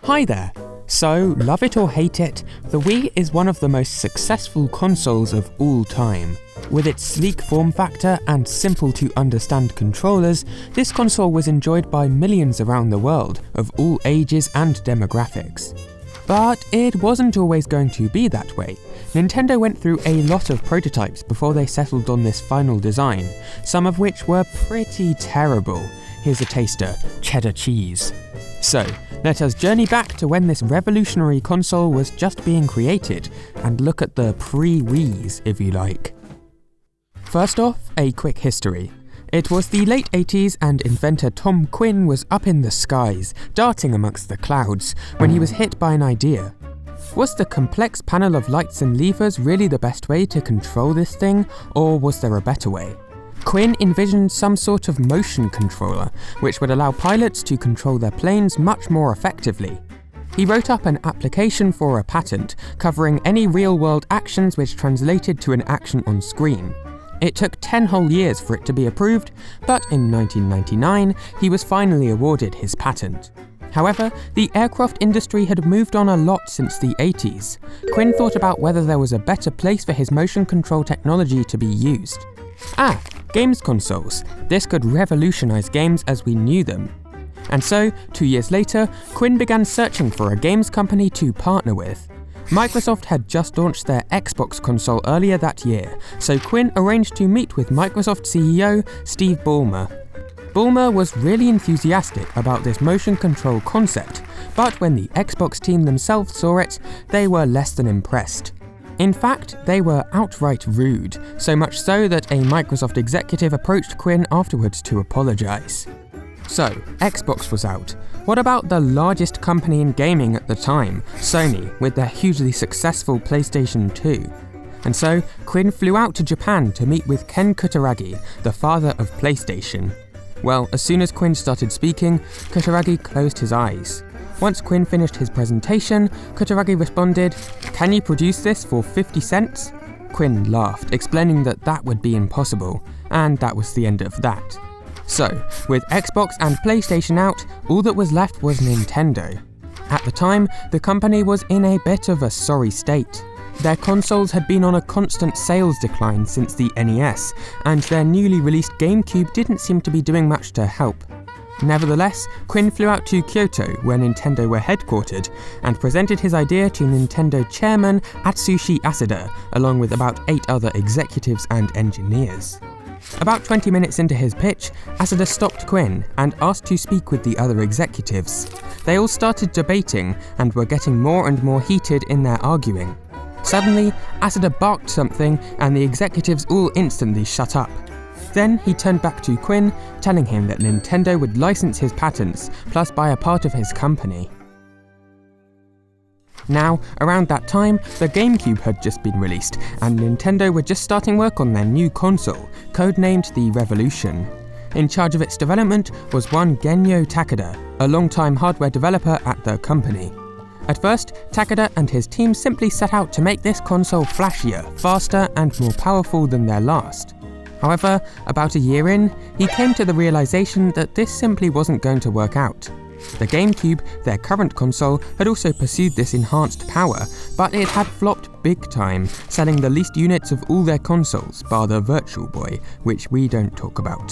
Hi there! So, love it or hate it, the Wii is one of the most successful consoles of all time. With its sleek form factor and simple to understand controllers, this console was enjoyed by millions around the world of all ages and demographics. But it wasn't always going to be that way. Nintendo went through a lot of prototypes before they settled on this final design, some of which were pretty terrible. Here's a taster: Cheddar Cheese. So, let us journey back to when this revolutionary console was just being created, and look at the pre-Wiis, if you like. First off, a quick history. It was the late 80s and inventor Tom Quinn was up in the skies, darting amongst the clouds, when he was hit by an idea. Was the complex panel of lights and levers really the best way to control this thing, or was there a better way? Quinn envisioned some sort of motion controller, which would allow pilots to control their planes much more effectively. He wrote up an application for a patent, covering any real-world actions which translated to an action on screen. It took 10 whole years for it to be approved, but in 1999, he was finally awarded his patent. However, the aircraft industry had moved on a lot since the 80s. Quinn thought about whether there was a better place for his motion control technology to be used. Games consoles. This could revolutionize games as we knew them. And so, 2 years later, Quinn began searching for a games company to partner with. Microsoft had just launched their Xbox console earlier that year, so Quinn arranged to meet with Microsoft CEO Steve Ballmer. Ballmer was really enthusiastic about this motion control concept, but when the Xbox team themselves saw it, they were less than impressed. In fact, they were outright rude, so much so that a Microsoft executive approached Quinn afterwards to apologize. So, Xbox was out. What about the largest company in gaming at the time, Sony, with their hugely successful PlayStation 2? And so, Quinn flew out to Japan to meet with Ken Kutaragi, the father of PlayStation. Well, as soon as Quinn started speaking, Kutaragi closed his eyes. Once Quinn finished his presentation, Kutaragi responded, "Can you produce this for 50 cents? Quinn laughed, explaining that that would be impossible, and that was the end of that. So, with Xbox and PlayStation out, all that was left was Nintendo. At the time, the company was in a bit of a sorry state. Their consoles had been on a constant sales decline since the NES, and their newly released GameCube didn't seem to be doing much to help. Nevertheless, Quinn flew out to Kyoto, where Nintendo were headquartered, and presented his idea to Nintendo chairman Atsushi Asada, along with about 8 other executives and engineers. About 20 minutes into his pitch, Asada stopped Quinn and asked to speak with the other executives. They all started debating and were getting more and more heated in their arguing. Suddenly, Asada barked something and the executives all instantly shut up. Then he turned back to Quinn, telling him that Nintendo would license his patents, plus buy a part of his company. Now, around that time, the GameCube had just been released, and Nintendo were just starting work on their new console, codenamed the Revolution. In charge of its development was one Genyo Takeda, a long-time hardware developer at the company. At first, Takeda and his team simply set out to make this console flashier, faster, and more powerful than their last. However, about a year in, he came to the realization that this simply wasn't going to work out. The GameCube, their current console, had also pursued this enhanced power, but it had flopped big time, selling the least units of all their consoles, bar the Virtual Boy, which we don't talk about.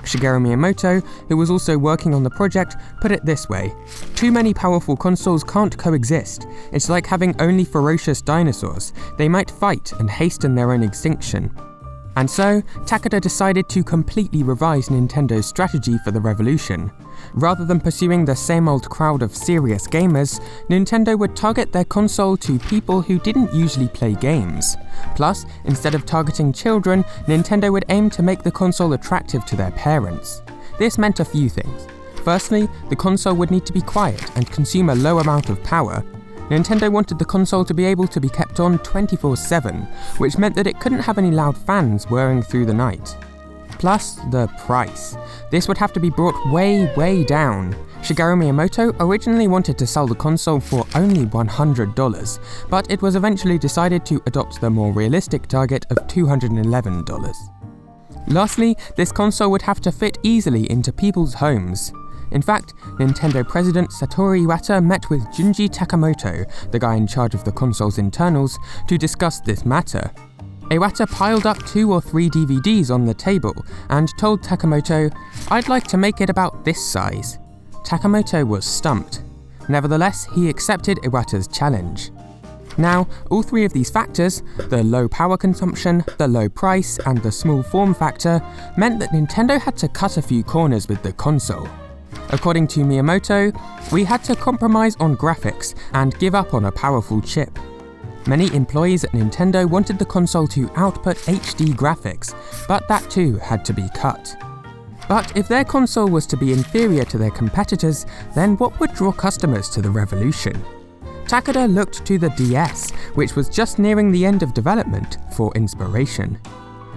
Shigeru Miyamoto, who was also working on the project, put it this way: "Too many powerful consoles can't coexist. It's like having only ferocious dinosaurs. They might fight and hasten their own extinction." And so, Takeda decided to completely revise Nintendo's strategy for the Revolution. Rather than pursuing the same old crowd of serious gamers, Nintendo would target their console to people who didn't usually play games. Plus, instead of targeting children, Nintendo would aim to make the console attractive to their parents. This meant a few things. Firstly, the console would need to be quiet and consume a low amount of power. Nintendo wanted the console to be able to be kept on 24/7, which meant that it couldn't have any loud fans whirring through the night. Plus, the price. This would have to be brought way down. Shigeru Miyamoto originally wanted to sell the console for only $100, but it was eventually decided to adopt the more realistic target of $211. Lastly, this console would have to fit easily into people's homes. In fact, Nintendo president Satoru Iwata met with Junji Takamoto, the guy in charge of the console's internals, to discuss this matter. Iwata piled up 2 or 3 DVDs on the table and told Takamoto, "I'd like to make it about this size." Takamoto was stumped. Nevertheless, he accepted Iwata's challenge. Now, all 3 of these factors, the low power consumption, the low price, and the small form factor, meant that Nintendo had to cut a few corners with the console. According to Miyamoto, "We had to compromise on graphics and give up on a powerful chip." Many employees at Nintendo wanted the console to output HD graphics, but that too had to be cut. But if their console was to be inferior to their competitors, then what would draw customers to the revolution? Takeda looked to the DS, which was just nearing the end of development, for inspiration.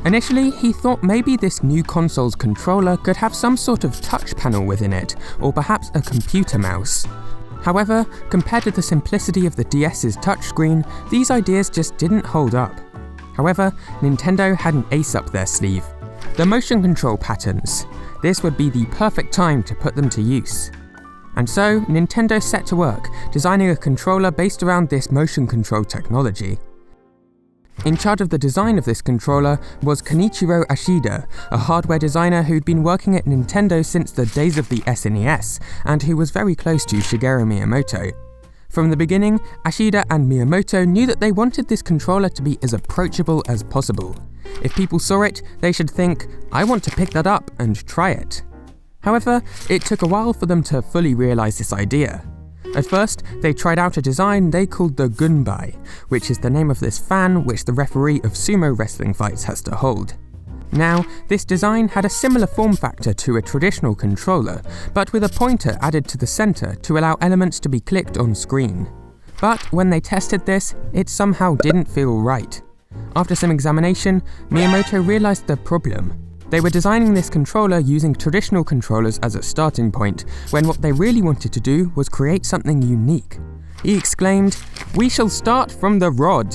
Initially, he thought maybe this new console's controller could have some sort of touch panel within it, or perhaps a computer mouse. However, compared to the simplicity of the DS's touchscreen, these ideas just didn't hold up. However, Nintendo had an ace up their sleeve: the motion control patterns. This would be the perfect time to put them to use. And so, Nintendo set to work, designing a controller based around this motion control technology. In charge of the design of this controller was Kenichiro Ashida, a hardware designer who'd been working at Nintendo since the days of the SNES, and who was very close to Shigeru Miyamoto. From the beginning, Ashida and Miyamoto knew that they wanted this controller to be as approachable as possible. If people saw it, they should think, "I want to pick that up and try it." However, it took a while for them to fully realise this idea. At first, they tried out a design they called the Gunbai, which is the name of this fan which the referee of sumo wrestling fights has to hold. Now, this design had a similar form factor to a traditional controller, but with a pointer added to the centre to allow elements to be clicked on screen. But when they tested this, it somehow didn't feel right. After some examination, Miyamoto realised the problem. They were designing this controller using traditional controllers as a starting point, when what they really wanted to do was create something unique. He exclaimed, "We shall start from the rod!"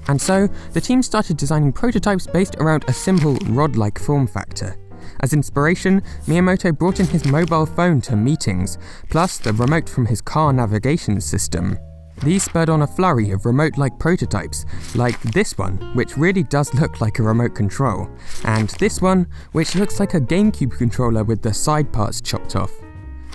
And so, the team started designing prototypes based around a simple rod-like form factor. As inspiration, Miyamoto brought in his mobile phone to meetings, plus the remote from his car navigation system. These spurred on a flurry of remote-like prototypes, like this one, which really does look like a remote control, and this one, which looks like a GameCube controller with the side parts chopped off.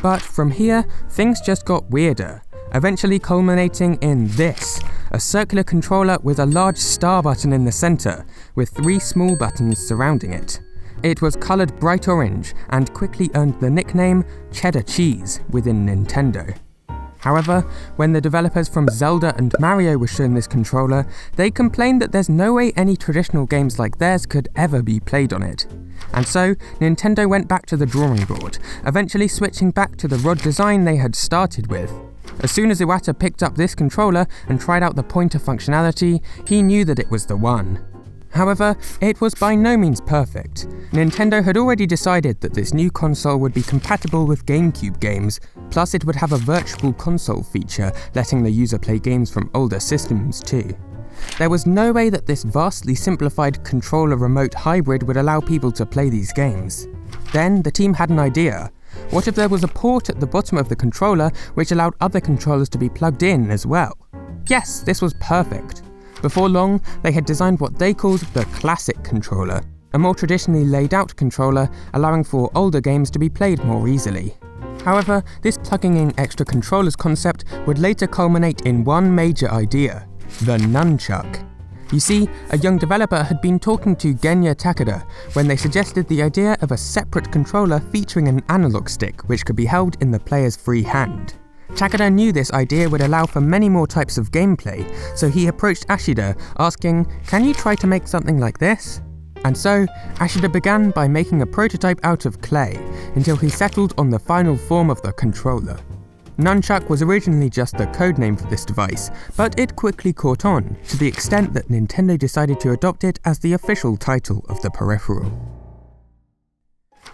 But from here, things just got weirder, eventually culminating in this, a circular controller with a large star button in the centre, with 3 small buttons surrounding it. It was coloured bright orange, and quickly earned the nickname Cheddar Cheese within Nintendo. However, when the developers from Zelda and Mario were shown this controller, they complained that there's no way any traditional games like theirs could ever be played on it. And so, Nintendo went back to the drawing board, eventually switching back to the rod design they had started with. As soon as Iwata picked up this controller and tried out the pointer functionality, he knew that it was the one. However, it was by no means perfect. Nintendo had already decided that this new console would be compatible with GameCube games, plus it would have a virtual console feature letting the user play games from older systems too. There was no way that this vastly simplified controller-remote hybrid would allow people to play these games. Then, the team had an idea. What if there was a port at the bottom of the controller which allowed other controllers to be plugged in as well? Yes, this was perfect. Before long, they had designed what they called the Classic controller, a more traditionally laid out controller allowing for older games to be played more easily. However, this plugging in extra controllers concept would later culminate in one major idea: the nunchuck. You see, a young developer had been talking to Genya Takeda when they suggested the idea of a separate controller featuring an analog stick which could be held in the player's free hand. Takeda knew this idea would allow for many more types of gameplay, so he approached Ashida asking, "Can you try to make something like this?" And so, Ashida began by making a prototype out of clay, until he settled on the final form of the controller. Nunchuck was originally just the codename for this device, but it quickly caught on, to the extent that Nintendo decided to adopt it as the official title of the peripheral.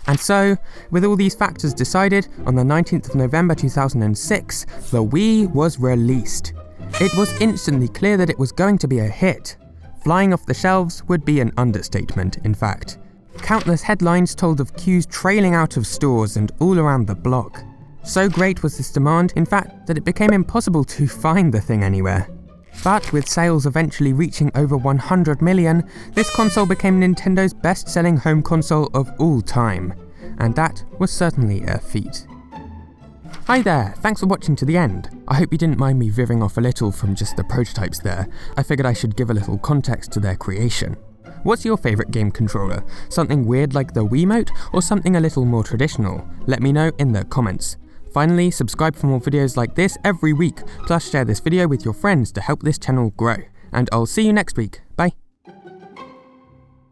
And so, with all these factors decided, on the 19th of November 2006, the Wii was released. It was instantly clear that it was going to be a hit. Flying off the shelves would be an understatement, in fact. Countless headlines told of queues trailing out of stores and all around the block. So great was this demand, in fact, that it became impossible to find the thing anywhere. But with sales eventually reaching over 100 million, this console became Nintendo's best-selling home console of all time. And that was certainly a feat. Hi there, thanks for watching to the end. I hope you didn't mind me veering off a little from just the prototypes there. I figured I should give a little context to their creation. What's your favourite game controller? Something weird like the Wiimote, or something a little more traditional? Let me know in the comments. Finally, subscribe for more videos like this every week, plus share this video with your friends to help this channel grow. And I'll see you next week. Bye.